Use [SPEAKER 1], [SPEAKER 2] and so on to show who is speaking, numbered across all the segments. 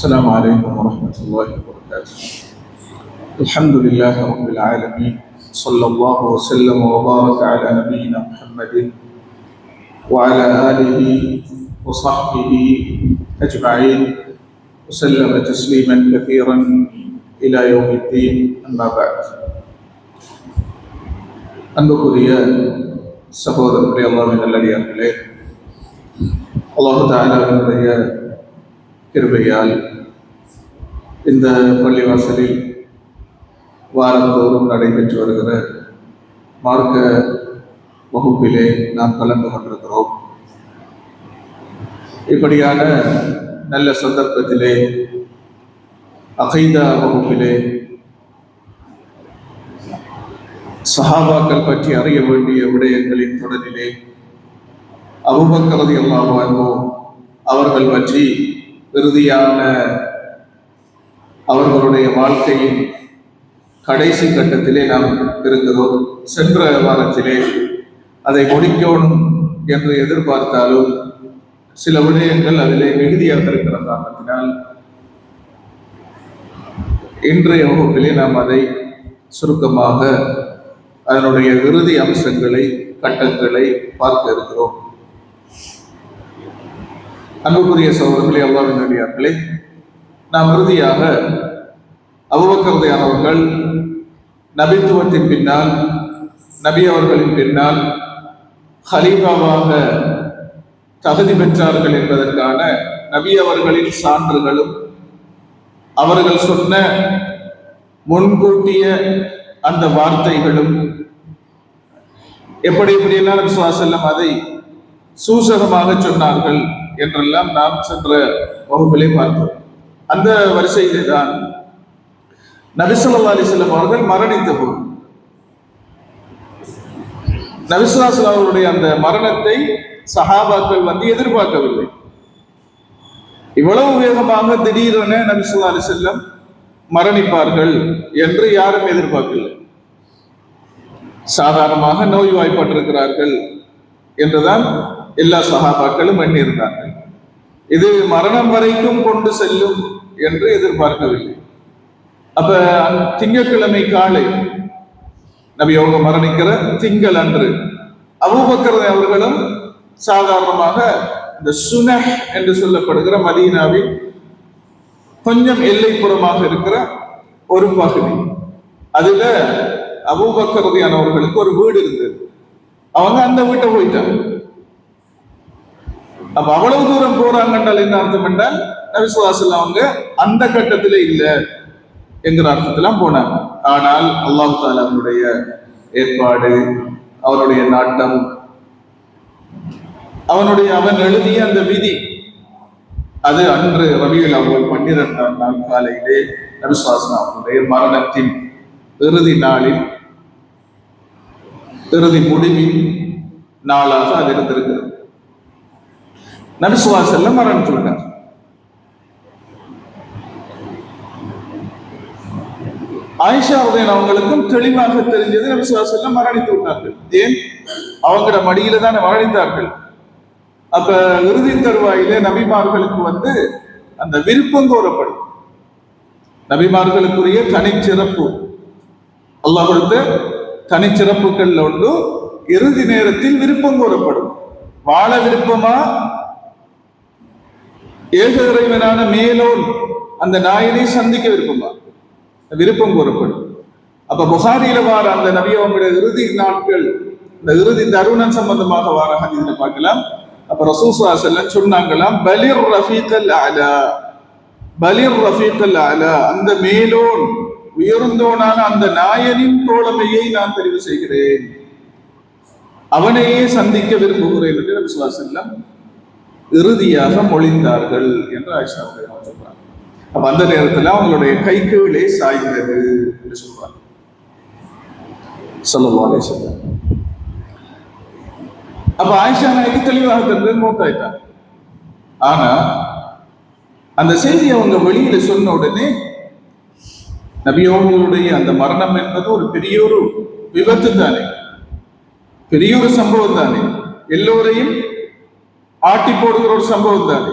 [SPEAKER 1] السلام عليكم ورحمة الله وبركاته. الحمد لله رب العالمين، صلى الله وسلم وبارك على نبينا محمد وعلى آله وصحبه أجمعين وسلم تسليما كثيرا إلى يوم الدين. أما بعد. அன்புக்குரிய சகோதரர்களே, அல்லாஹ்வின் நல்லடியார்களே, அல்லாஹ் தஆலாவினுடைய கிருபையால் இந்த பள்ளிவாசலில் வாரந்தோறும் நடைபெற்று வருகிற மார்க்க வகுப்பிலே நாம் கலந்து கொண்டிருக்கிறோம். இப்படியான நல்ல சந்தர்ப்பத்திலே அகீதா வகுப்பிலே சஹாபாக்கள் பற்றி அறிய வேண்டிய விடயங்களின் தொடரிலே அபூபக்கர் ரலியல்லாஹு அன்ஹு அவர்கள் பற்றி இறுதியான அவர்களுடைய வாழ்க்கையின் கடைசி கட்டத்திலே நாம் இருக்கிறோம். சென்ற வாரத்திலே அதை முடிக்கணும் என்று எதிர்பார்த்தாலும் சில விடயங்கள் அதிலே மிகுதியாக இருக்கிற காரணத்தினால் இன்றைய வகுப்பிலே நாம் அதை சுருக்கமாக அதனுடைய இறுதி அம்சங்களை கட்டங்களை பார்க்க இருக்கிறோம். அன்புக்குரிய சகோதரர்களே, அல்லாஹ்வின் நல்லடியார்களே, நாம் இறுதியாக அபூபக்கர் அவர்கள் நபித்துவத்தின் பின்னால், நபி அவர்களின் பின்னால் ஹலீஃபாவாக தகுதி பெற்றார்கள் என்பதற்கான நபி அவர்களின் சான்றுகளும் அவர்கள் சொன்ன முன்கூட்டிய அந்த வார்த்தைகளும் எப்படியெல்லாம் நபி ஸல்லல்லாஹு அலைஹி வஸல்லம் அதை சூசகமாக சொன்னார்கள் என்றெல்லாம் நாம் சென்ற வகுப்பிலே பார்த்தோம். அந்த வரிசையிலே தான் நபி ஸல்லல்லாஹு அலைஹி வஸல்லம் அவர்கள் மரணித்த போது நபி ஸல்லல்லாஹு அலைஹி வஸல்லம் அவருடைய அந்த மரணத்தை சஹாபாக்கள் எதிர்பார்க்கவில்லை. இவ்வளவு வேகமாக திடீரென நபி ஸல்லல்லாஹு அலைஹி வஸல்லம் மரணிப்பார்கள் என்று யாரும் எதிர்பார்க்கவில்லை. சாதாரணமாக நோய்வாய்ப்பட்டிருக்கிறார்கள் என்றுதான் எல்லா சஹாபாக்களும் எண்ணியிருந்தார்கள். இது மரணம் வரைக்கும் கொண்டு செல்லும் என்று எதிர்பார்க்கவில்லை. அப்ப திங்கட்கிழமை காலை நபி அவங்க மரணிக்கிற திங்கள் அன்று அபூபக்கர் அவர்களும் சாதாரணமாக இந்த சுனஹ் என்று சொல்லப்படுகிற மதீனாவில் கொஞ்சம் எல்லைப்புறமாக இருக்கிற ஒரு பகுதி, அதுல அபூபக்கர் அவர்களுக்கு ஒரு வீடு இருந்தது. அவங்க அந்த வீட்டை போயிட்டாங்க. அப்ப அவ்வளவு தூரம் போறாங்கன்றால் என்ன அர்த்தம் என்றால் நபி ஸல்லல்லாஹு அலைஹி வஸல்லம் அவங்க அந்த கட்டத்துல இல்ல என்கிற அர்த்தத்துல போனாங்க. ஆனால் அல்லாஹ் தஆலா அவருடைய ஏற்பாடு, அவருடைய நாட்டம், அவன் எழுதிய அந்த விதி, அது அன்று ரபியுல் அவ்வல் 12ஆம் நாள் காலையிலே நபி ஸல்லல்லாஹு அலைஹி வஸல்லம் அவருடைய மரணத்தின் இறுதி நாளில், இறுதி முடிவின் நாளாக அது இருந்திருக்கிறது. நபி ஸல்லல்லாஹு அலைஹி வஸல்லம் மரணித்து விட்டார். ஆயிஷா ரலியல்லாஹு அவங்களுக்கும் தெளிவாக தெரிஞ்சது நபி ஸல்லல்லாஹு அலைஹி வஸல்லம் மரணித்து விட்டார்கள். ஏன்? அவங்களோட மடியில தான் மரணித்தார்கள். அப்ப இறுதி தருவாயிலே நபிமார்களுக்கு அந்த விருப்பம் கோரப்படும். நபிமார்களுக்குரிய தனிச்சிறப்பு, அல்லாஹ் கொடுத்த தனிச்சிறப்புகள் ஒன்று இறுதி நேரத்தில் விருப்பம் கோரப்படும். வாழ விருப்பமா, ஏக இறைவனான மேலோன் அந்த நாயனை சந்திக்க விருப்பமா, விருப்பம் கோரப்படும். அப்ப புகாரியில வார அந்த நபி அவங்களுடைய இறுதி நாட்கள், இந்த இறுதி தருணம் சம்பந்தமாக வார ஹதீஸ்ல பார்க்கலாம். அப்ப ரசூல் ஸல்லல்லாஹு அலைஹி வஸல்லம் சொன்னாங்களாம், பலிர் ரஃபீகல் அலா, பலிர் ரஃபீகல் அலா, அந்த மேலோன் உயர்ந்தோனான அந்த நாயனின் தோழமையை நான் தெரிவு செய்கிறேன், அவனையே சந்திக்க விரும்புகிறேன் என்று நபி ஸல்லல்லாஹு அலைஹி வஸல்லம் இறுதியாக மொழிந்தார்கள் என்று ஆயிஷா ரலியல்லாஹு சொல்றாங்க. அப்ப அந்த நேரத்தில் அவங்களுடைய கை கீழே சாய்ந்தது என்று சொல்றாங்க ஸல்லல்லாஹு அலைஹி வஸல்லம். அப்ப ஆயிஷா நாயகி தெளிவாக தெரிஞ்சது மூத்தாயிட்டாங்க. ஆனா அந்த செய்தி அவங்க வெளியில சொன்ன உடனே நபி அவர்களுடைய அந்த மரணம் என்பது ஒரு பெரிய ஒரு விபத்து தானே, பெரிய ஒரு சம்பவம் தானே, எல்லோரையும் ஆட்டி போடுகிற ஒரு சம்பவம் தானே,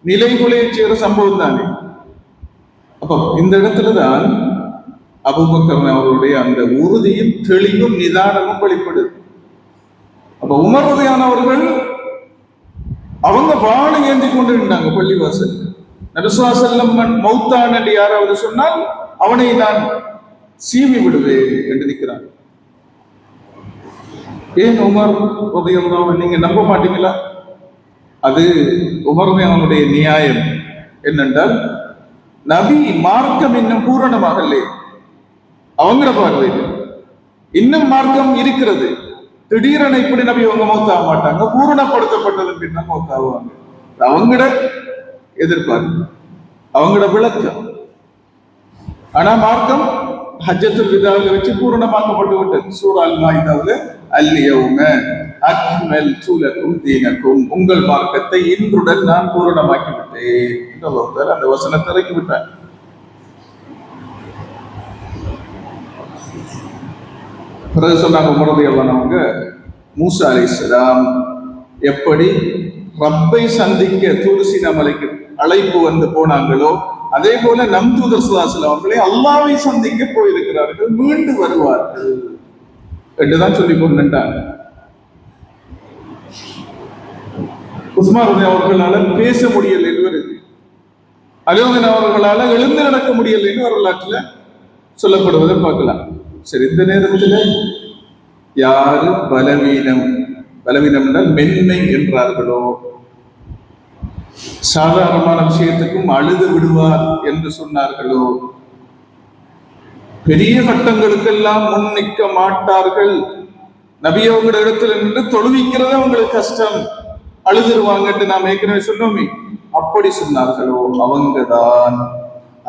[SPEAKER 1] நிலைகுலைய செய்கிற சம்பவம் தானே. அப்போ இந்த இடத்துலதான் அபூபக்கர் அவர்களுடைய அந்த உறுதியும் தெளிவும் நிதானமும் வெளிப்படுது. அப்ப உமர் ரலியல்லாஹு அவங்க வாழை ஏந்தி கொண்டு இருந்தாங்க பள்ளிவாசல். நபி ஸல்லல்லாஹு அலைஹி வஸல்லம் மௌத்தான் என்று யாராவது சொன்னால் அவனை நான் சீவி விடுவேன் என்று நிற்கிறான். ஏன் உமர் ரலியல்லாஹு நீங்க நம்ப மாட்டீங்களா? அது உமர் அவனுடைய நியாயம் என்னென்றால், நபி மார்க்கம் இன்னும் பூரணமாக இல்லை. அவங்கள பார்வையில் இன்னும் மார்க்கம் இருக்கிறது. திடீரென இப்படி நபி அவங்க மௌத்தாக மாட்டாங்க, பூரணப்படுத்தப்பட்டது பின்னா மௌத்தாகுவாங்க. அவங்கள எதிர்பார்ப்பு, அவங்களோட விளக்கம். ஆனா மார்க்கம் ஹஜ்ஜத்துல் விதாவில் வச்சு பூரணமாக்கப்பட்டு விட்டது. சூரா அல் மாயிதாவில் அல்-யௌம அக்மல்து லக்கும் தீனக்கும், உங்கள் மார்க்கத்தை இன்றுடன் நான் பூரணமாக்கி விட்டேன். அந்த வசனத்தை இறக்கி விட்டார். பிறகு சொன்னாங்க உமர் ரலியல்லாஹு மூசா அலைஹிஸ்ஸலாம் எப்படி ரப்பை சந்திக்க தூர்சீனா மலைக்கு அழைப்பு வந்து போனாங்களோ, அதே போல நம் தூதர் ஸல்லல்லாஹு அலைஹி வஸல்லம் அவர்களே அல்லாஹ்வை சந்திக்க போயிருக்கிறார்கள், மீண்டு வருவார்கள் என்றுதான் சொல்லி கொண்டாங்க. உஸ்மான் அவர்களால பேச முடியல என்று வருது. அலியுதீன் அவர்களால எழுந்து நடக்க முடியல என்று வரலாற்றுல சொல்லப்படுவதை பார்க்கலாம். சரி, இந்த நேரத்தில் யாரு பலவீனம் என்றால் மென்மை என்றார்களோ, சாதாரணமான விஷயத்துக்கும் அழுது விடுவார் என்று சொன்னார்களோ, பெரிய கட்டங்களுக்கெல்லாம் முன்னிக்க மாட்டார்கள், நபி அவங்களோட இடத்துல நின்று தொழுவிக்கிறது அவங்களுக்கு கஷ்டம், அழுதுருவாங்க என்று நாம் ஏற்கனவே சொன்னோமே, அப்படி சொன்னார்களோ அவங்கதான்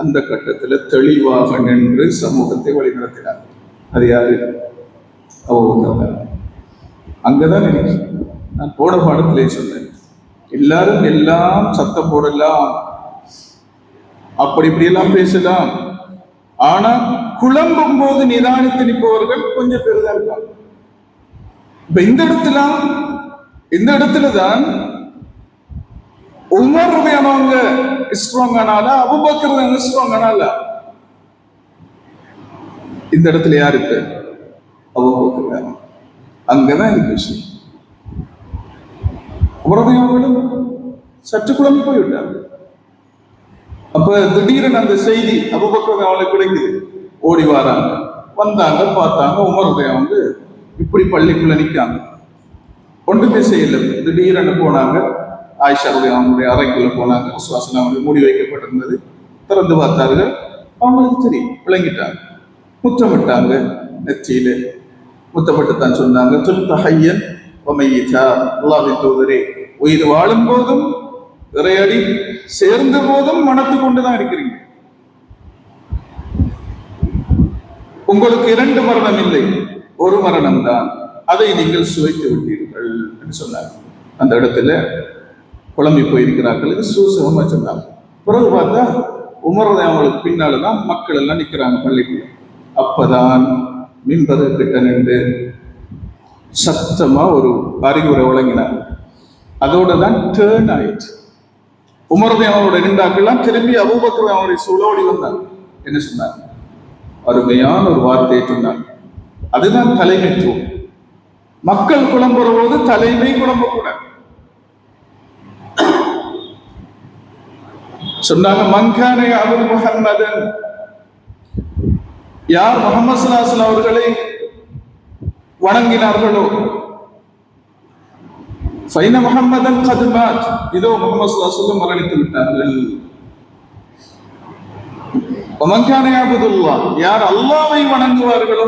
[SPEAKER 1] அந்த கட்டத்துல தெளிவாக நின்று சமூகத்தை வழிநடத்தினார். அது யாரு? அபூபக்கர். அங்கதான் இருக்கு. நான் போன பாடத்திலே சொன்னேன், எல்லாரும் எல்லாம் சத்தம் போடலாம், அப்படி இப்படி எல்லாம் பேசலாம், ஆனா குழம்பும் போது நிதானித்து நிற்பவர்கள் கொஞ்சம் பேர் தான் இருக்காங்க. இப்ப இந்த இடத்துலதான் உமர் ரலியல்லாஹு ஸ்ட்ராங் ஆனால, அபூபக்கர் ஸ்ட்ராங் ஆனால, இந்த இடத்துல யாருக்கு? அபூபக்கர். அங்கதான் இருக்கு விஷயம். உமரதையாவர்களும் சற்று குழம்பி போய்விட்டார். அப்ப திடீரென அந்த செய்தி அபூபக்கர் அவளுக்கு கிடைக்குது. ஓடி வராங்க, வந்தாங்க, பார்த்தாங்க உமரதையா இப்படி பள்ளிக்குள்ள நிற்காங்க, ஒன்றுமே செய்யல. திடீரென போனாங்க, ஆயிஷா அவங்களுடைய அறைக்குள்ள போனாங்க. விசுவாசம் அவங்களுக்கு மூடி வைக்கப்பட்டிருந்தது. திறந்து பார்த்தார்கள், அவங்களுக்கு தெரியும், விளங்கிட்டாங்க. முத்தமிட்டாங்க, நெற்றியில முத்தமிட்டு தான் சொன்னாங்க, துல்த ஹய்யன் வமையிதா, அல்லாஹ்வின் தூதரே, உயிர் வாழும் போதும் இறையடி சேர்ந்த போதும் மனத்து கொண்டுதான் இருக்கிறீங்க. உங்களுக்கு 2 மரணம் இல்லை, ஒரு மரணம் தான், அதை நீங்கள் சுவைத்து விட்டீர்கள் என்று சொன்னாங்க. அந்த இடத்துல குழம்பி போயிருக்கிறார்கள். இது சூசகமா சொன்னாங்க. பிறகு பார்த்தா உமர் அவங்களுக்கு பின்னால்தான் மக்கள் எல்லாம் நிற்கிறாங்க பள்ளிக்குள்ள. அப்பதான் மின்பர் கிட்ட நின்று சத்தமா ஒரு அறிவுரை வழங்கினார். அதோட தான் டேர்ன் ஆயிடுச்சு. உமர் அவங்களோட நின்றாக்கெல்லாம் திரும்பி அபூபக்கர் அவங்களுடைய சூழோடி வந்தாங்க. என்ன சொன்னாங்க? அருமையான ஒரு வார்த்தையை சொன்னாங்க. அதுதான் தலைமைத்துவம். மக்கள் குழம்புற போது தலைமை குழம்பக்கூடாது. சொன்னாங்க, மங்கான அபு முஹம்மதன், யார் முஹம்மது ஸல்லல்லாஹு அலைஹி வஸல்லம் அவர்களை வணங்கினார்களோ, ஃபைன முஹம்மதன் கத் மாத், இதோ முஹம்மது ஸல்லல்லாஹு அலைஹி வஸல்லம் மரணித்து விட்டார்கள். வமங்கான அபுதுல்லாஹ், யார் அல்லாஹ்வை வணங்குவார்களோ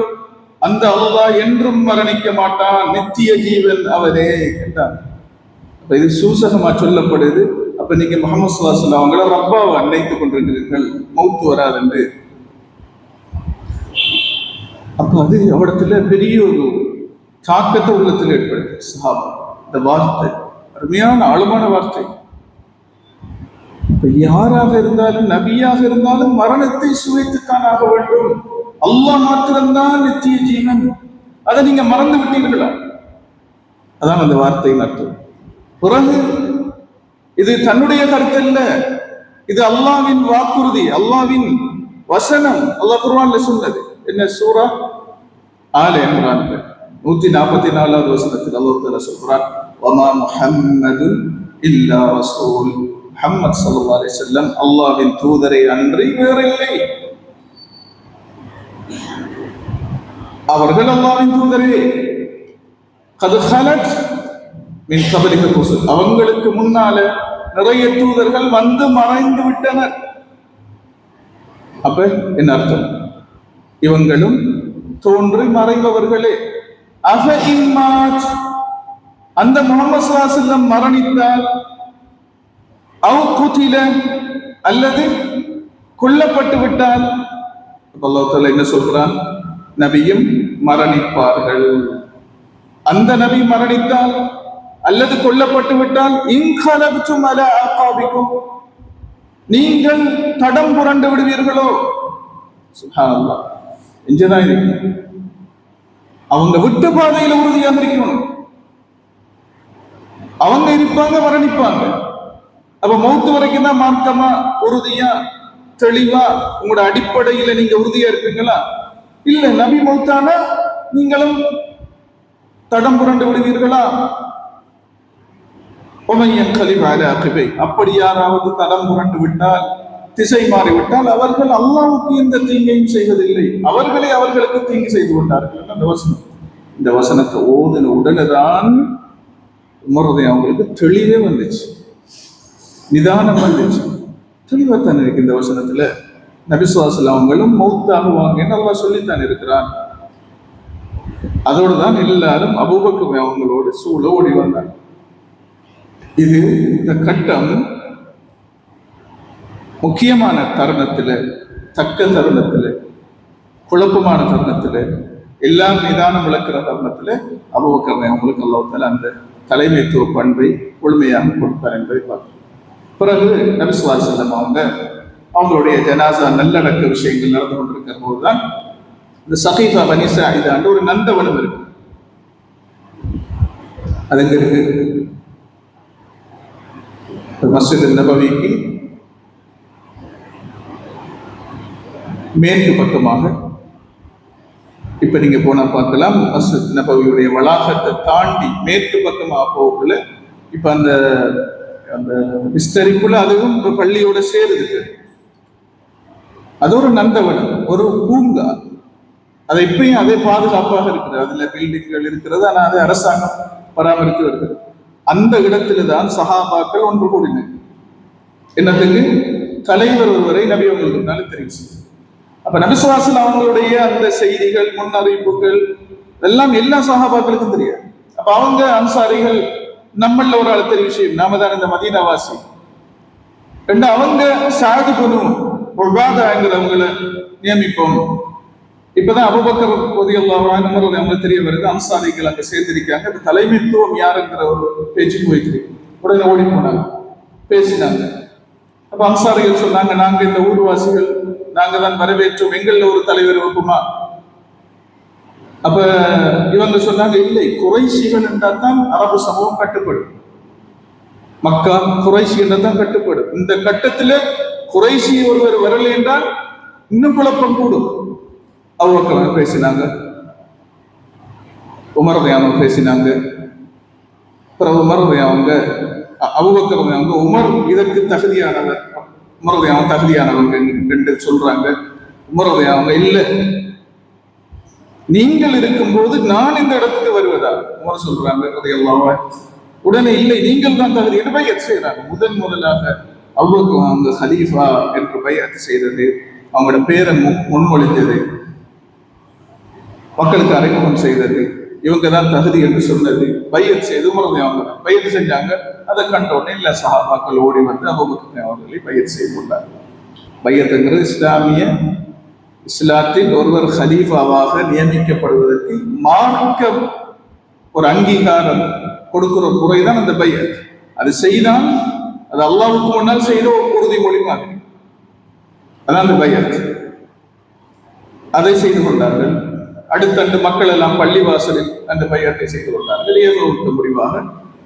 [SPEAKER 1] அந்த அல்லாஹ் என்றும் மரணிக்க மாட்டான், நித்திய ஜீவன் அவரே என்றார். இது சூசகமா சொல்லப்படுது. அப்ப நீங்க முஹம்மது ஸல்லல்லாஹு அலைஹி வஸல்லம் அவங்கள ரப்பாவை நினைத்துக் கொண்டிருக்கிறீர்கள், மௌத்து வராது என்று. அப்ப அது அவடத்துல பெரிய ஒரு தாக்கத்தை உள்ளத்தில் ஏற்படுது. சஹாபா இந்த வார்த்தை அருமையான ஆழமான வார்த்தை. யாராக இருந்தாலும், நபியாக இருந்தாலும் மரணத்தை சுவைத்துத்தான் ஆக வேண்டும். அல்லாஹ் மாத்திரம்தான் நித்திய ஜீவன். அதை நீங்க மறந்து விட்டீர்களா? அதான் அந்த வார்த்தையின் அர்த்தம். பிறகு இது தன்னுடைய கருத்து இல்ல, இது அல்லாஹ்வின் வாக்குறுதி, அல்லாஹ்வின் வசனம். அல்லாஹ் குர்ஆன்ல சொன்னது என்ன? சூரா ஆல இம்ரான் 144வது வசனத்தில் அல்லாஹ் தஆலா சொல்றான், வமா முஹம்மதுன் இல்லா ரசூல், முஹம்மது ஸல்லல்லாஹு அலைஹி வஸல்லம் அல்லாஹ்வின் தூதரை அன்றி வேறில்லை. அவர்கள் அல்லாஹ்வின் தூதரே. கத் ஹலத் மின் கபலிக ருசுல், அவங்களுக்கு முன்னால நிறைய தூதர்கள் வந்து மறைந்து விட்டனர். அப்ப என்ன அர்த்தம்? இவங்களும் தோன்றி மறைபவர்களே. அந்த முஹம்மது ஸல்லல்லாஹு அலைஹி வஸல்லம் மரணித்தால், அவ் குதில அல்லது கொல்லப்பட்டு விட்டால், அல்லாஹ் தஆலா என்ன சொல்றான்? நபியும் மரணிப்பார்கள். அந்த நபி மரணித்தால் அல்லது கொல்லப்பட்டு விட்டால், இன்கலப்தும் அலா அகாபிக்கும், நீங்கள் தடம் புரண்டு விடுவீர்களோ. சுப்ஹானல்லாஹ். இங்கதான் இருக்கு. அவங்க விட்ட பாதையில உறுதியாக இருக்கணும். அவங்க இருப்பாங்க, மரணிப்பாங்க. அப்ப மௌத்து வரைக்கும் தான் மார்க்கமா, உறுதியா, தெளிவா உங்களோட அடிப்படையில நீங்க உறுதியா இருப்பீங்களா? இல்ல, நபி மௌத்தானா நீங்களும் தடம் புரண்டு விடுவீர்களா? அப்படி யாராவது தடம் புரண்டு விட்டால், திசை மாறிவிட்டால், அவர்கள் அல்லாஹ்வுக்கு எந்த தீங்கையும் செய்வதில்லை, அவர்களே அவர்களுக்கு தீங்கு செய்து கொண்டார்கள். அந்த வசனம், இந்த வசனத்தை ஓதின உடனேதான் உமருடைய அவங்களுக்கு தெளிவே வந்துச்சு, நிதானம் வந்துச்சு. தெளிவாத்தான் இருக்கு இந்த வசனத்துல. நபி ஸல்லல்லாஹு அலைஹி வஸல்லம் அவங்களும் மௌத்தாகுவாங்கன்னு அல்லாஹ் சொல்லித்தான் இருக்கிறான். அதோடு தான் எல்லாரும் அபூபக்கர் அவங்களோடு சூழ ஓடி வந்தாங்க. இது இந்த கட்டம் முக்கியமான தருணத்துல, தக்க தருணத்துல, குழப்பமான தருணத்துல, எல்லாம் நிதானம் விளக்குற தருணத்துல அபூபக்கர் அவங்களுக்கு அல்லாஹ் தஆலா அந்த தலைமைத்துவ பண்பை முழுமையாக கொடுப்பார் என்பதை பார்க்கிறோம். பிறகு நபி ஸல்லல்லாஹு அலைஹி வஸல்லம் அவங்களுடைய ஜனாசா நல்லடக்க விஷயங்கள் நடந்து கொண்டிருக்கிற போதுதான் இந்த சகீஃபா பனி சாயிதா ஒரு நந்தவனம் இருக்கு. அது எங்க இருக்கு? மஸ்ஜித் நபவிக்கு மேற்கு பக்கமாக. இப்ப நீங்க போனா பார்க்கலாம், மஸ்ஜித் நபவியுடைய வளாகத்தை தாண்டி மேற்கு பக்கமாக போகல. இப்ப அந்த அந்த விஸ்தரிப்புல அதுவும் பள்ளியோட சேருது. அது ஒரு நந்தவனம், ஒரு பூங்கா. அதை இப்பயும் அதே பாதுகாப்பாக இருக்கிறது. அதுல பில்டிங்கள் இருக்கிறது, ஆனா அதை அரசாங்கம் பராமரித்து வருகிறது. அந்த இடத்துல தான் சஹாபாக்கள் ஒன்று கூடினர். என்னத்துக்கு? தலைவர் ஒருவரை நபி அவங்களுக்கு முன்னால தெரிவிச்சு. அப்ப நபி ஸல்லல்லாஹு அலைஹி வஸல்லம் அவங்களுடைய அந்த செய்திகள், முன்னறிவிப்புகள் எல்லாம் எல்லா சஹாபாக்களுக்கும் தெரியாது. அப்ப அவங்க அன்சாரிகள், நம்மள ஒரு ஆள் தெரிவிச்சு, நாம தான் இந்த மதீனாவாசி. ரெண்டு அவங்க சாது குனு உபாதாங்கிறவங்களை நியமிப்போம். இப்பதான் அபூபக்கர் ரலியல்லாஹு அன்ஹு அவங்களுக்கு தெரிய வருது, அன்சாரிகள் அங்க சேர்ந்திருக்காங்க. இப்ப தலைமைத்துவம் யாருங்கிற ஒரு பேச்சுக்கு போயிட்டு உடனே ஓடி போனாங்க, பேசினாங்க. அப்ப அன்சாரிகள் சொன்னாங்க, நாங்க இந்த ஊர்வாசிகள், நாங்க தான் வரவேற்றோம், எங்கள்ல ஒரு தலைவர் வைப்போமா? அப்ப இவங்க சொன்னாங்க, இல்லை, குறைஷிகள் என்றால் தான் அரபு சமூகம் கட்டுப்படும். மக்கா குறைஷி என்றால் தான் கட்டுப்படும். இந்த கட்டத்துல குறைஷி ஒருவர் வரலை என்றால் இன்னும் குழப்பம் கூடும். அபூபக்கர் பேசினாங்க, உமர் அவங்க பேசினாங்க. பிறகு உமர் அவங்க, அபூபக்கர் அவங்க, உமர் இதற்கு தகுதியானவர், உமர் அவங்க தகுதியானவங்க என்று சொல்றாங்க. உமர் அவங்க, இல்லை, நீங்கள் இருக்கும்போது நான் இந்த இடத்துக்கு வருவதா? உமர் சொல்றாங்க ரலியல்லாஹு அன்ஹு. உடனே இல்லை, நீங்கள் தான் தகுதி என்று பைஅத் செய்யறாங்க. முதலாக அபூபக்கர் அவங்க ஹலீஃபா என்று பைஅத் செய்தது, அவங்களோட பேரை முன்மொழிந்தது, மக்களுக்கு அறிமுகம் செய்தது, இவங்க தான் தகுதி என்று சொன்னது, பைஅத் செய்து உமர் அவங்க பைஅத் செஞ்சாங்க. அதை கண்டோடனே இல்ல சஹாபாக்கள் ஓடி வந்து அபூபக்கர் அவர்களை பைஅத் செய்து கொண்டாங்க. பைஅத்ங்கிறது இஸ்லாத்தில் ஒருவர் ஹலீஃபாவாக நியமிக்கப்படுவதற்கு மார்க்கம் ஒரு அங்கீகாரம் கொடுக்கிற முறைதான் அந்த பைஅத். அது செய்தால் அது அல்லாஹ்வுக்கு முன்னால் செய்த ஒரு உறுதிமொழி மாதிரி, அதான் அந்த பைஅத். அதை செய்து கொண்டார்கள். அடுத்தண்டு மக்கள் எல்லாம் பள்ளிவாசலில் அந்த பைஅத்தை செய்து கொண்டார்கள். ஏகோபித்த முடிவாக,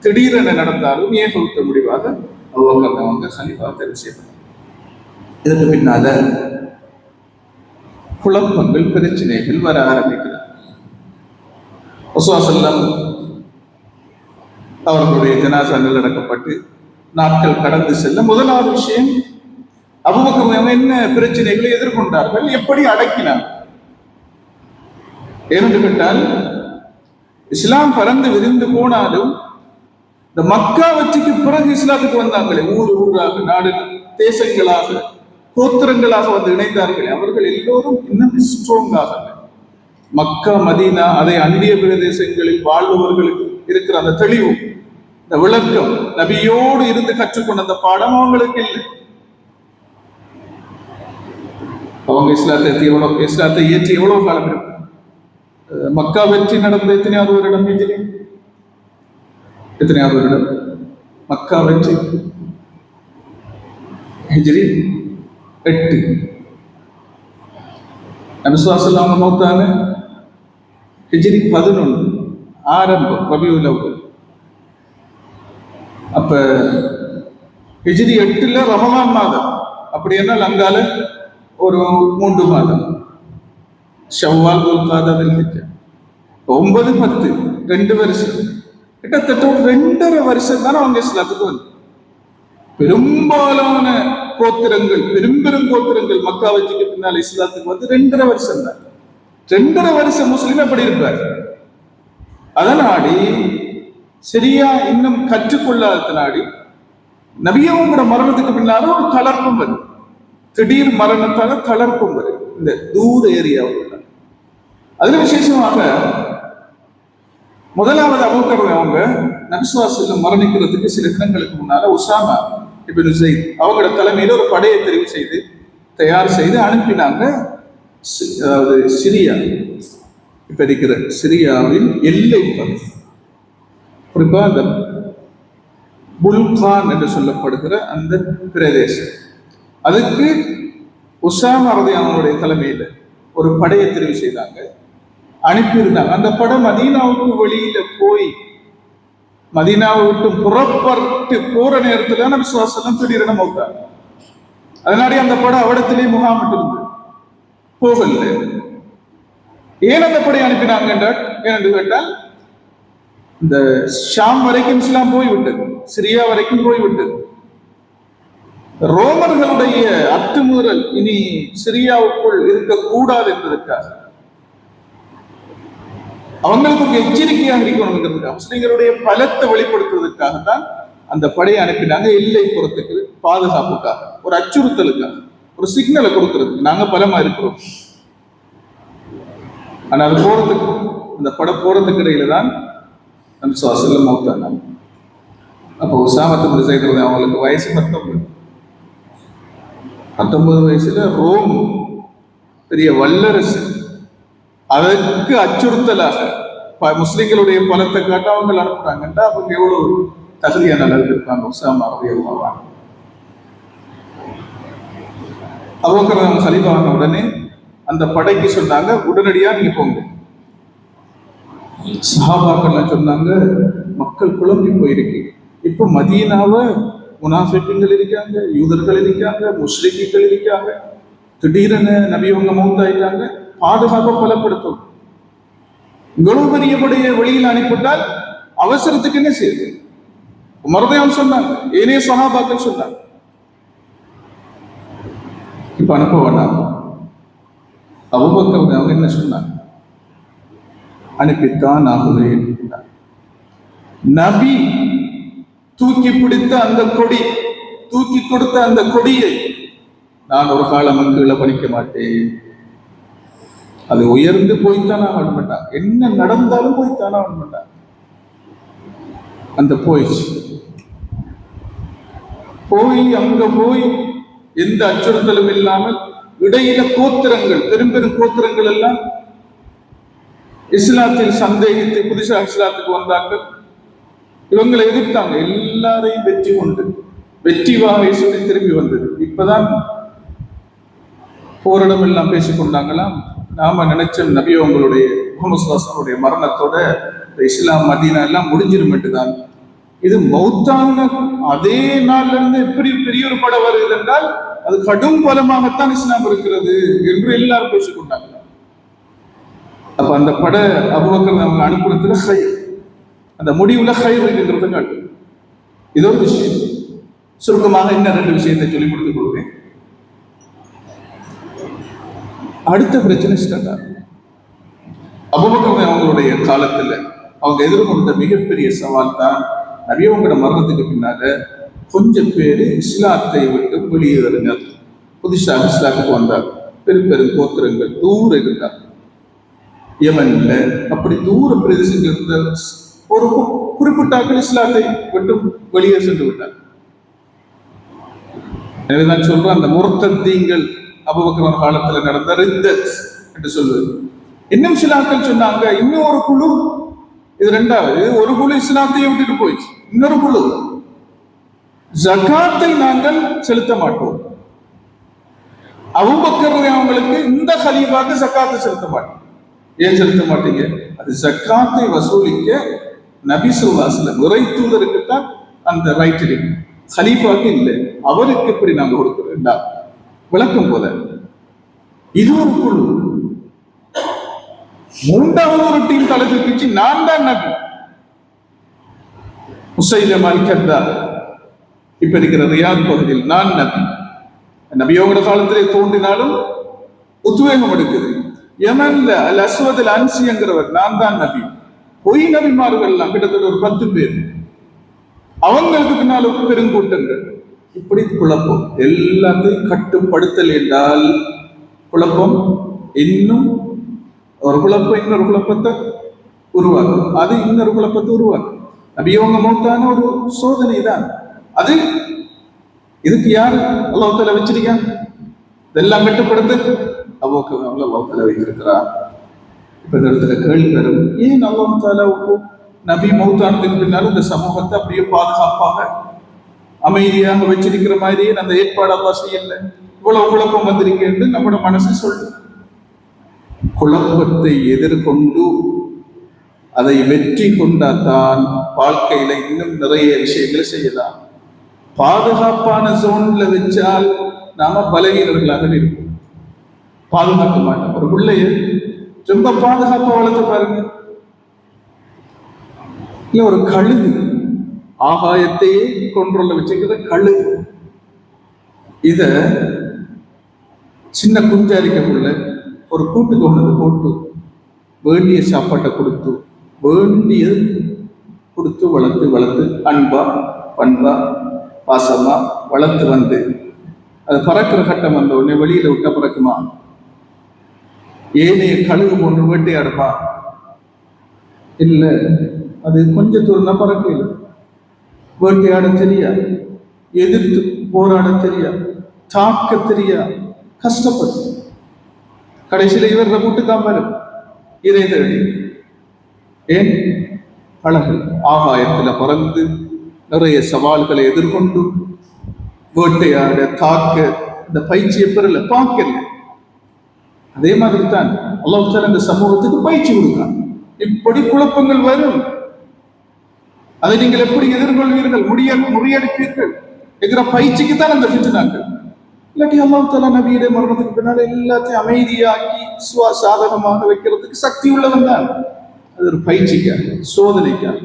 [SPEAKER 1] திடீரென நடந்தாலும் ஏகோபித்த முடிவாக அபூபக்கர் அவங்க ஹலீஃபா தெரிவு செய்யப்பட்டார். இதற்கு பின்னால குழப்பங்கள், பிரச்சனைகள் வர ஆரம்பிக்கிறார். ரசூலுல்லாஹி ஸல்லல்லாஹு அலைஹி வஸல்லம் அவர்களுடைய ஜனாஸா நல்லடக்கப்பட்டு நாட்கள் கடந்து செல்ல முதலாவது விஷயம் அபூபக்கர் என்ன பிரச்சனைகளை எதிர்கொண்டார்கள், எப்படி அடக்கினார் என்று கேட்டால், இஸ்லாம் பறந்து விரிந்து போனாலும் இந்த மக்கா வெற்றிக்கு பிறகு இஸ்லாத்துக்கு வந்தாங்களே, ஊராக, நாடு, தேசங்களாக, கோத்திரங்களாக வந்து இணைந்தார்களே, அவர்கள் எல்லோரும் இன்னும் ஸ்ட்ராங்காக மக்கா, மதீனா, அதை அந்நிய பிரதேசங்களில் வாழ்பவர்களுக்கு இருக்கிற அந்த தெளிவு, இந்த விளக்கம், நபியோடு இருந்து கற்றுக்கொண்ட அந்த பாடம் அவங்களுக்கு இல்லை. அவங்க இஸ்லாத்தை ஏற்றி எவ்வளவு காலம் இருக்கும்? மக்கா வெற்றி நடந்த எத்தனையாவது வருடம்? எத்தனையாவது வருடம் மக்கா வெற்றி? ஹிஜ்ரி 8. நபி ஸல்லல்லாஹு அலைஹி வஸல்லம் மௌத்தான ஹிஜ்ரி 11 ஆரம்பம், ரபியுல் அவ்வல். அப்ப ஹிஜ்ரி 8ல ரமலான் மாதம், அப்படி என்றால் அங்கால ஒரு 3 மாதம், ஷவ்வால், துல்காதா, தில்ஹிஜ்ஜா, 9, 10, 2 வருஷம், கிட்டத்தட்ட 2.5 வருஷம் தான் அவங்க இஸ்லாத்துக்கு வந்து. பெரும்பாலான கோத்திரங்கள், பெரும் கோத்திரங்கள் மக்கா வெற்றிக்கு பின்னால் இஸ்லாத்துக்கு வந்து 2.5 வருஷம் தான். 2.5 வருஷம் முஸ்லிம் எப்படி இருப்பார்? அதனாடி சரியா இன்னும் கற்றுக்கொள்ளாத நாடி நபியும் கூட மரணத்துக்கு பின்னால ஒரு தளர்ப்பும் வரும், திடீர் மரணத்தால தளர்ப்பும் வரும் இந்த தூர ஏரியாவில். அதுல விசேஷமாக முதலாவது அபூபக்கர் அவங்க நபி ஸல்லல்லாஹு அலைஹி வஸல்லம் மரணிக்கிறதுக்கு சில தினங்களுக்கு முன்னால உசாமா இப்னு ஸைத் அவங்களோட தலைமையில ஒரு படையை தெரிவு செய்து தயார் செய்து அனுப்பினாங்க. அதாவது சிரியா, இப்ப இருக்கிற சிரியாவின் எல்லை பகுதி, குறிப்பா அந்த புல்கான் என்று சொல்லப்படுகிற அந்த பிரதேசம், அதுக்கு உசாமா ரலியல்லாஹு தலைமையில ஒரு படையை தெரிவு செய்தாங்க, அனுப்பியிருந்தாங்க. அந்த படம் மதீனாவுக்கு வெளியில போய் மதீனாவை விட்டு புறப்பட்டு போற நேரத்துல நபி ஸல்லல்லாஹு அலைஹி வஸல்லம் திடீரென மௌத்தாங்க. அதனாலே அந்த படம் அவடத்திலே முகாமிட்டு இருந்தது, போகல. ஏன் அந்த படை அனுப்பினாங்க என்று கேட்டால், இந்த ஷாம் வரைக்கும் இஸ்லாம் போய்விட்டது, சிரியா வரைக்கும் போய்விட்டது. ரோமர்களுடைய அத்துமீறல் இனி சிரியாவுக்குள் இருக்கக்கூடாது என்பதற்காக, அவங்களுக்கு ஒரு எச்சரிக்கையாக இருக்கணுங்கிறதுக்காக, முஸ்லிம்களுடைய பலத்தை வெளிப்படுத்துவதற்காகத்தான் அந்த படையை அனுப்பினாங்க. எல்லை புறத்துக்கு பாதுகாப்புக்காக, ஒரு அச்சுறுத்தலுக்காக, ஒரு சிக்னலை கொடுக்கறதுக்கு, நாங்க பலமா இருக்கிறோம். ஆனா அது போறதுக்கு, அந்த படம் போறதுக்கு இடையில தான் நபி ஸல்லல்லாஹு அலைஹி வஸல்லம் மௌத்தானாங்க. அப்போ உஸாமா இப்னு ஸைத் அவங்களுக்கு வயசு 19 வயசுல ரோம் பெரிய வல்லரசு, அதற்கு அச்சுறுத்தலாக முஸ்லிம்களுடைய பலத்தை காட்ட அவங்க அனுப்புறாங்கன்னா அவங்க எவ்வளவு தகுதியான அளவுக்கு இருப்பாங்க. உஸாமா ரலியல்லாஹு அன்ஹு அபூபக்கர் கலீஃபா ஆன உடனே அந்த படைக்கு சொன்னாங்க, உடனடியா நீங்க போங்க. சஹாபாக்கள் சொன்னாங்க, மக்கள் குழம்பி போயிருக்கீங்க, இப்ப மதீனாவை முனாஃபிக்குகள் இருக்காங்க, யூதர்கள் இருக்காங்க, முஸ்லிம்கள் இருக்காங்க, திடீரென நபி அவங்க மௌத்தாயிட்டாங்க, பாதுகாப்பை பலப்படுத்தும். இவ்வளவு பெரிய படையை வெளியில் அனுப்பிவிட்டால் அவசரத்துக்கு என்ன செய்யுது? உமர் சொன்னாங்க, ஏனைய சஹாபாக்கள் சொன்னாங்க, இப்ப அனுப்ப வேண்டாம். அபூபக்கர் அவங்க என்ன சொன்னாங்க? அனுப்பித்தான் ஆகுவேன். நபி தூக்கி பிடித்த அந்த கொடி, தூக்கி கொடுத்த அந்த கொடியை நான் ஒரு காலம் கீழே பறிக்க மாட்டேன். அது உயர்ந்து போய்த்தானா ஆக மாட்டான், என்ன நடந்தாலும் போய்த்தானா ஆக மாட்டான். அந்த போயிடுச்சு, போய் அங்க போய் எந்த அச்சுறுத்தலும் இல்லாமல் இடையில கோத்திரங்கள், பெரும் கோத்திரங்கள் எல்லாம் இஸ்லாத்தில் சந்தேகித்து புதுசாக இஸ்லாத்துக்கு வந்தார்கள். இவங்களை எதிர்த்தாங்க, எல்லாரையும் வெற்றி கொண்டு வெற்றி வாகை சொல்லி திரும்பி வந்தது. இப்பதான் போரிடம் எல்லாம் பேசிக்கொண்டாங்களாம், நாம நினைச்ச நபி அவங்களுடைய முஹம்மது ஸல்லல்லாஹு அலைஹி வஸல்லம் மரணத்தோட இஸ்லாம் மதீனா எல்லாம் முடிஞ்சிரும் என்றுதான் இது மௌத்தான அதே நாள்ல இருந்து எப்படி பெரிய ஒரு படம் வருகிறது என்றால் அது கடும் பலமாகத்தான் இஸ்லாம் இருக்கிறது என்று எல்லாரும் பேசிக்கொண்டாங்க. அப்ப அந்த பட அபூபக்கர் அவங்க அனுப்புறதுக்கு ஹைர், அந்த முடிவுல ஹைர் இருக்கின்றது காட்டு. இது ஒரு விஷயம். சுருக்கமாக இன்னும் 2 விஷயத்தை சொல்லி கொடுத்துக் கொள்வேன். அடுத்த பிரச்சனை ஸ்டார்ட் ஆகும். அபூபக்கர் அவங்களுடைய காலத்துல அவங்க எதிர்கொண்ட மிகப்பெரிய சவால் தான் நபியவங்களோட மரணத்துக்கு பின்னால கொஞ்சம் பேர் இஸ்லாத்தை விட்டு வெளியேறுங்க, புதுசாக இஸ்லாத்துக்கு வந்தார். பெரும் கோத்திரங்கள் தூர இருந்தார். யமன்ல அப்படி தூர பிரதேசங்கள் இருந்த ஒரு குறிப்பிட்டாக்கள் இஸ்லாத்தை விட்டு வெளியே சென்று விட்டார். எனவே நான் சொல்றேன், அந்த முர்த்தத்தீங்கள் அபூபக்கர் காலத்துல நடந்த ரித்தத் என்று சொல்வது. இன்னும் சிலாக்கள் சொன்னாங்க, இன்னும் ஒரு குழு, இது 2வது, ஒரு குழு இஸ்லாத்தையே விட்டுட்டு போயிடுச்சு. இன்னொரு குழு ஜகாத்தை நாங்கள் செலுத்த மாட்டோம். அபூபக்கர் அவங்களுக்கு இந்த கலீஃபாக்கு ஜகாத்தை செலுத்த மாட்டோம். ஏன் செலுத்த மாட்டீங்க? அது ஜகாத்தை வசூலிக்க நபி ஸல்லல்லாஹு அலைஹி வஸல்லம் உரை தூதருக்குத்தான் அந்த ரைட் இருக்கு, கலீஃபாக்கு இல்லை. அவருக்கு எப்படி நாங்கள் கொடுக்கிறோம் விளக்கம் போல. இது ஒரு குழு. 3வது ஒரு டீம் தலை தூக்கிச்சு, நான் தான் நபி. முஸைலமா அல்-கத்தாப் இப்ப இருக்கிற ரியாத் பகுதியில் நான் நபி. நபியோட காலத்திலே தோன்றினாலும் உத்வேகம் எடுக்குது. யமன்ல அல் அஸ்வத் அல் அன்சிங்கிறவர் நான் தான் நபி. பொய் நபிமார்கள் கிட்டத்தட்ட ஒரு 10 பேர், அவங்களுக்கு பின்னால் பெருங்கூட்டங்கள். இப்படி குழப்பம். எல்லாத்தையும் கட்டுப்படுத்தல் என்றால் குழப்பம் இன்னும் ஒரு குழப்பம் இன்னொரு குழப்பத்தை உருவாக்கும், அது இன்னொரு குழப்பத்தை உருவாக்கும். நபியவங்க மௌத்தான ஒரு சோதனை தான் அது. இதுக்கு யாரு அல்லாஹ் தஆலா வச்சிருக்காங்க? இதெல்லாம் கட்டுப்படுத்த அபூபக்கர் அல்லாஹ் தஆலா வைத்திருக்கிறார். இப்ப இந்த இடத்துல கேள்வி வரும், ஏன் அல்லாஹ் தஆலா நபி மௌத்தானதுக்கு பின்னாலும் இந்த சமூகத்தை அப்படியே பாதுகாப்பாக அமைதியாக வச்சிருக்கிற மாதிரியே அந்த ஏற்பாடு அல்லாஹ் செய்யல? இவ்வளவு குழப்பம் வந்திருக்கு என்று நம்மளோட மனசு சொல்லு. குழப்பத்தை எதிர்கொண்டு அதை வெற்றி கொண்டாதான் வாழ்க்கையில இன்னும் நிறைய விஷயங்களை செய்யலாம். பாதுகாப்பான ஜோன்ல வச்சால் நாம பலவீனர்களாக இருப்போம், பாதுகாக்க மாட்டோம். ஒரு பிள்ளைய ரொம்ப பாதுகாப்பா வளர்த்து பாருங்க. இல்ல ஒரு கழுகு, ஆகாயத்தையே கொண்ட்ரோல்ல வச்சுக்கிற கழுகு, இத சின்ன குஞ்சாரிக்கக்குள்ள ஒரு கூட்டுக்கு ஒன்று போட்டு வேண்டிய சாப்பாட்டை கொடுத்து வேண்டியது கொடுத்து வளர்த்து வளர்த்து அன்பா பண்பா பாசமா வளர்த்து வந்து அது பறக்கிற கட்டம் வந்த உடனே வெளியில விட்டா பறக்குமா? ஏனைய கழுகு போன்று வேட்டையாடுமா? இல்லை, அது கொஞ்சம் தூரம் தான் பறக்கல. வேட்டையாட தெரியா, எதிர்த்து போராட தெரியா, தாக்க தெரியா, கஷ்டப்பட்டு கடைசியில இவர்களை கூட்டுக்காம இதை தேடி. ஏன்? அழகு. ஆகாயத்துல பறந்து நிறைய சவால்களை எதிர்கொண்டு வேட்டையாட தாக்க இந்த பயிற்சியை பெறல, பார்க்கல. அதே மாதிரி தான் அல்லாஹ் தஆலா இந்த சமூகத்துக்கு பயிற்சி கொடுக்கிறான். இப்படி குழப்பங்கள் வரும், அதை நீங்கள் எப்படி எதிர்கொள்வீர்கள், முறியடிப்பீர்கள் என்கிற பயிற்சிக்கு தான் அந்த ஃபித்னாக்கள். இல்லாட்டி அல்லாஹ் தஆலா நபியுடைய மரணத்துக்கு பின்னால் எல்லாத்தையும் அமைதியாக்கி சாதகமாக வைக்கிறதுக்கு சக்தி உள்ளவன் தான். அது ஒரு பயிற்சிக்காக, சோதனைக்காக.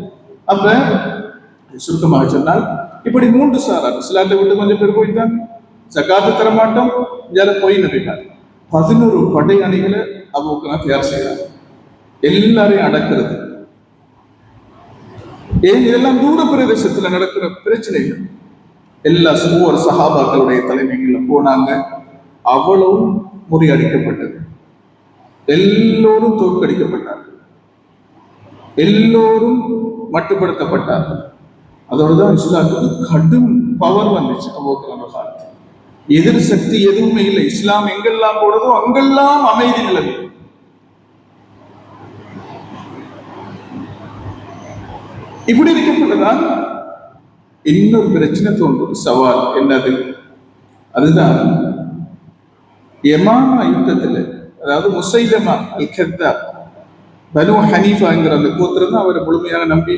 [SPEAKER 1] அப்ப சுருக்கமாக சொன்னால் இப்படி 3 சாரார் இஸ்லாத்தை விட்டு கொஞ்சம் பேர் போயிட்டாங்க, ஜகாத்து தர மாட்டோம், போய் நபிட்டாங்க. 11 படை அணிகளை அபூபக்கர் தயார் செய்யறாங்க, எல்லாரையும் அடக்கிறது. ஏன்? இதெல்லாம் தூர பிரதேசத்துல நடக்கிற பிரச்சனைகள். எல்லா ஒவ்வொரு சஹாபாக்களுடைய தலைமைகள்ல போனாங்க, அவ்வளவு முறியடிக்கப்பட்டது. எல்லோரும் தோற்கடிக்கப்பட்டார்கள், எல்லோரும் மட்டுப்படுத்தப்பட்டார்கள். அதோடுதான் இஸ்லாத்துக்கு கடும் பவர் வந்துச்சு. அபூபக்கர் காலத்தில் எதிர் சக்தி எதுவுமே இல்லை. இஸ்லாம் எங்கெல்லாம் போனதோ அங்கெல்லாம் அமைதி நிலவி. இப்படி இருக்கப்பட்டதான் இன்னொரு பிரச்சனை தோன்றும், சவால். என்னது? அதுதான் யமாமா யுத்தத்தில், அதாவது முஸைலமா அல்-கத்தாப், பனு ஹனீஃபாங்கிற அந்த கோத்திரம் தான் அவரை முழுமையாக நம்பி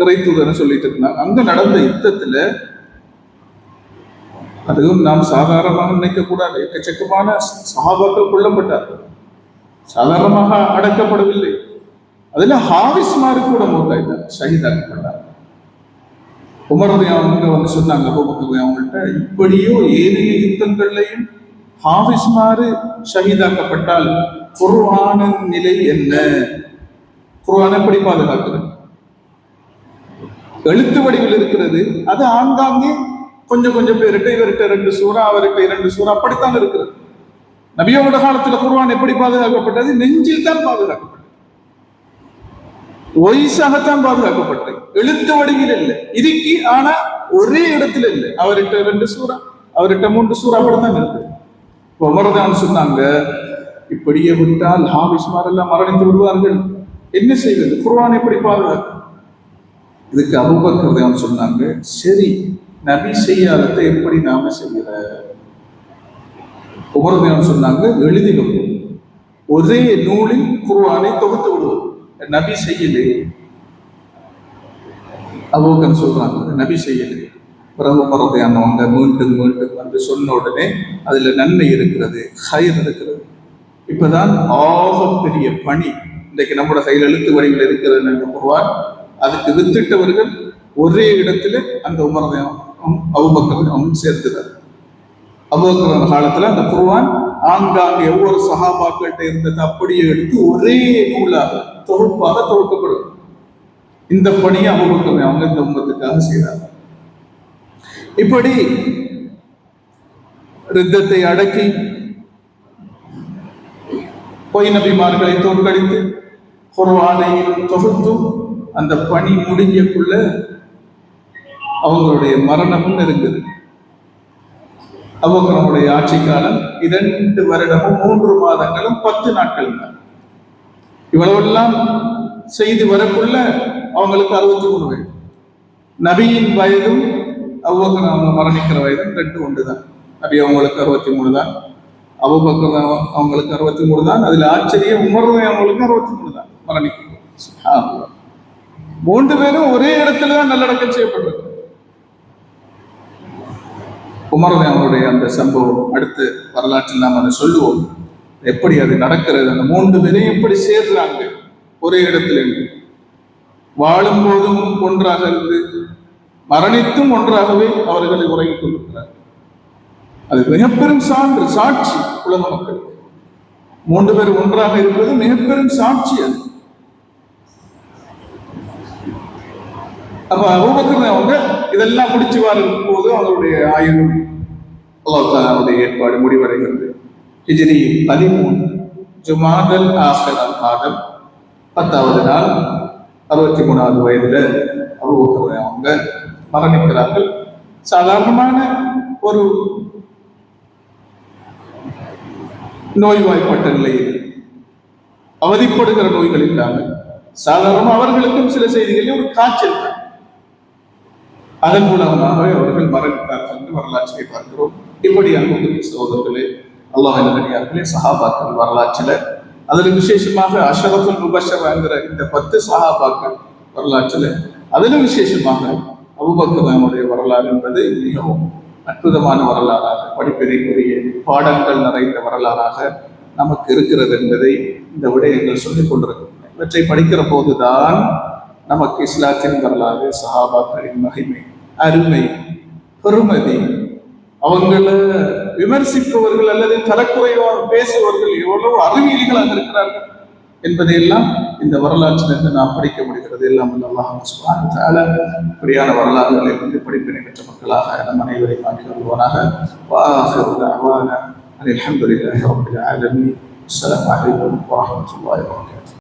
[SPEAKER 1] இறை தூதர்னு சொல்லிட்டு இருந்தாங்க. அங்க நடந்த யுத்தத்துல அதுவும் நாம் சாதாரணமாக நினைக்க கூடாது. எக்கச்சக்கமான சஹாபாக்கள் கொல்லப்பட்டார்கள், சாதாரணமாக அடக்கப்படவில்லை. அதுல ஹாரிஸ்மாரு கூட மூத்தாயிட்டாங்க, ஷஹீதாக்கப்பட்டாங்க. அவங்க வந்து சொன்னாங்க அவங்கள்ட்ட, இப்படியோ ஏனைய யுத்தங்கள்லையும் ஹாஃபிஸ்மாரு ஷஹீதாக்கப்பட்டால் குர்ஆனின் நிலை என்ன? குர்ஆனை எப்படி பாதுகாக்கிறது? எழுத்து வடிவில் இருக்கிறது, அது ஆங்காங்கே கொஞ்சம் கொஞ்சம் பேர்கிட்ட, இவர்கிட்ட 2 சூறா, அவர்கிட்ட 2 சூறா, அப்படித்தான் இருக்கிறது. நபியோட காலத்துல குர்ஆன் எப்படி பாதுகாக்கப்பட்டது? நெஞ்சில் தான் பாதுகாக்கப்பட்டது, ஒய்ஸாகத்தான் பாதுகாக்கப்பட்டது, எழுத்து வடிவில் இல்லை, இருக்கி ஆனா ஒரே இடத்துல இல்லை. அவர்கிட்ட 2 சூறா, அவர்கிட்ட 3 சூறா, அப்படித்தான் இருக்கு. உமர்தான் சொன்னாங்க, இப்படியே விட்டால் ஹாபிஸ்மார் எல்லாம் மரணித்து விடுவார்கள், என்ன செய்வது? குர்ஆன் எப்படி பாதுகாக்க? இதுக்கு அபூபக்கர் சொன்னாங்க, சரி, நபி செய்யாததை எப்படி நாம செய்யற? உமர் சொன்னாங்க, எழுதி வைப்போம், ஒரே நூலில் குர்ஆனை தொகுத்து விடுவோம். நபி செய்யலே. அபூபக்கர் சொல்றாங்க, நபி செய்யலே. பிறகு உமரதையானவங்க மீண்டும் மீண்டும் வந்து சொன்ன உடனே அதுல நன்மை இருக்கிறது, ஹைர் இருக்கிறது. இப்பதான் ஆகப்பெரிய பணி இன்றைக்கு நம்மளோட கையில் எழுத்து வடிவில் இருக்கிறது என்று குர்ஆன். அதுக்கு வித்திட்டவர்கள் ஒரே இடத்துல அந்த உமரதையும் அபூபக்கரையும் சேர்த்துறார். அபூபக்கர் காலத்துல அந்த குர்ஆன் ஆங்காங்கே ஒவ்வொரு சஹாபாக்கள்கிட்ட இருந்தது அப்படியே எடுத்து ஒரே நூலாக தொகுப்பாக தொகுக்கப்படும். இந்த பணியை அபூபக்கர் அவங்க இந்த உம்மத்துக்காக செய்தார். இப்படி ரித்தத்தை அடக்கி பொய் நபிமார்களை தோற்கடித்து குர்ஆனை தொகுத்து அந்த பணி முடிஞ்சக்குள்ள அவங்களுடைய மரணமும் நெருங்குது. அபூபக்கருடைய ஆட்சி காலம் 2 வருடமும் 3 மாதங்களும் 10 நாட்கள் தான். இவ்வளவெல்லாம் செய்து வரக்குள்ள அவங்களுக்கு 63 வயது. நபியின் வயதும் அபூபக்கர் அவங்க மரணிக்கிற வயதும் 2 ஒன்றுதான். நபி அவங்களுக்கு 63 தான், அபூபக்கர் அவங்களுக்கு 63 தான். அதுல ஆச்சரியம், உமர் அவங்களுக்கு 63 தான் மரணிக்கும். 3 பேரும் ஒரே இடத்துல தான் நல்லடக்கம் செய்யப்பட்டது. உமர் அவங்களுடைய அந்த சம்பவம் அடுத்து வரலாற்றில் நாம் அதை சொல்லுவோம், எப்படி அது நடக்கிறது. அந்த 3 பேரையும் எப்படி சேர்றாங்க ஒரே இடத்துல, வாழும் போதும் ஒன்றாக இருந்து மரணித்தும் ஒன்றாகவே அவர்களை உறங்கிக் கொண்டிருக்கிறார். அது மிகப்பெரும் சான்று, சாட்சி உலக மக்கள். 3 பேர் ஒன்றாக இருப்பது மிகப்பெரும் சாட்சி. அது அப்ப அபூபக்கர் அவங்க இதெல்லாம் முடிச்சு வரும் போது அவங்களுடைய ஆயுதம் அல்லாஹ் தஆலாவுடைய ஏற்பாடு முடிவடைகிறது. ஹிஜ்ரி 13 ஜுமாதல் ஆஹிர் மாதம் 10வது நாள் 63வது வயதுல அபூபக்கர் அவங்க மரணிக்கிறார்கள். சாதாரணமான ஒரு நோய்வாய்ப்பட்ட நிலையில், அவதிப்படுகிற நோய்கள் இல்லாமல் சாதாரண அவர்களுக்கும் சில செய்திகளில் ஒரு காய்ச்சல் தான், அதன் மூலமாக அவர்கள் மரணித்தார்கள் என்று வரலாற்றை பார்க்கிறோம். இப்படி அன்புக்குரிய சகோதரர்களே, அல்லாஹ்வின் நல்லடியார்களே, சஹாபாக்கள் வரலாற்றில் அதில் விசேஷமாக அஷரஃபுல் முபஷ்ஷர் என்கிற இந்த 10 சஹாபாக்கள் வரலாற்றில் அதிலும் விசேஷமாக அபூபக்கருடைய வரலாறு என்பது மிகவும் அற்புதமான வரலாறாக, படிப்பினைக்குரிய பாடங்கள் நிறைந்த வரலாறாக நமக்கு இருக்கிறது என்பதை இந்த விடயங்கள் சொல்லிக் கொண்டிருக்கின்றன. இவற்றை படிக்கிற போதுதான் நமக்கு இஸ்லாத்தின் வரலாறு, சஹாபாக்களின் மகிமை, அருமை, பெருமதி, அவங்களை விமர்சிப்பவர்கள் அல்லது தரக்குறைவாக பேசுபவர்கள் எவ்வளவு அறிவியலிகளாக இருக்கிறார்கள் என்பதையெல்லாம் இந்த வரலாற்றிலிருந்து நாம் படிக்க முடிகிறது. எல்லாம் அல்லாஹ் சுப்ஹானஹு வ தஆலா இப்படியான வரலாறுகளை வந்து படிப்பினை பெற்ற மக்களாக நம் அனைவரையும் ஆக்கி வருவானாக. வஆஹிரு தஅவானா அல்ஹம்துலில்லாஹி ரப்பில் ஆலமீன். அஸ்ஸலாமு அலைக்கும் வரஹ்மத்துல்லாஹி வபரகாத்துஹு.